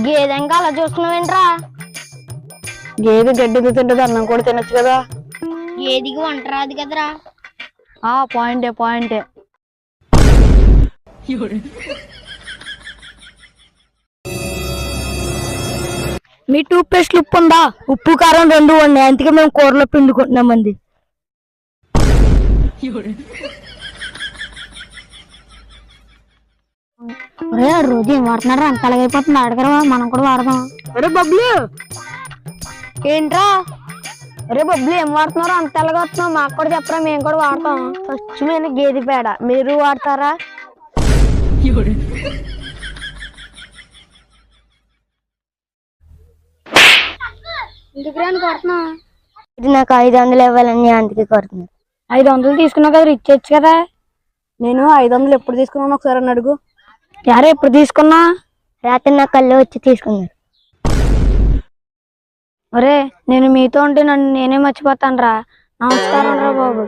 గేదె ఇంకా అలా చూస్తున్నావేంట్రా? గేదె గడ్డి తింటది, అన్నం కూడా తినొచ్చు కదా. గేదికి వంట రాదు కదరా. పాయింటే పాయింటే. మీ టూత్ పేస్ట్ ఉప్పు ఉందా? ఉప్పు కారం రెండు ఉన్నాయి, అందుకే మేము కూరలో పిండుకుంటున్నామండి. రోజు ఏం వాడుతున్నారా? అంత అలాగైపోతుంది. అడగరా, మనం కూడా వాడదాం. అరే బబ్లు, ఏంట్రా? అరే బబ్లు ఏం వాడుతున్నారో అంత ఎలాగ వస్తున్నావు? మాకు కూడా చెప్పరా, మేము కూడా వాడతాం. స్వచ్ఛమైన గేదె పేడ. మీరు వాడతారా? ఇది నాకు 500 ఇవ్వాలని అందుకే కొడుతున్నా. 500 తీసుకున్నావు కదా, ఇచ్చేచ్చు కదా. నేను 500 ఎప్పుడు తీసుకున్నాను ఒకసారి అని అడుగు. యారే ఎప్పుడు తీసుకున్నా? రాత్రి నా కళ్ళు వచ్చి తీసుకున్నారు. ఒరే, నేను మీతో ఉంటే నన్ను నేనే మర్చిపోతాను రా. నమస్కారం రా బాబు.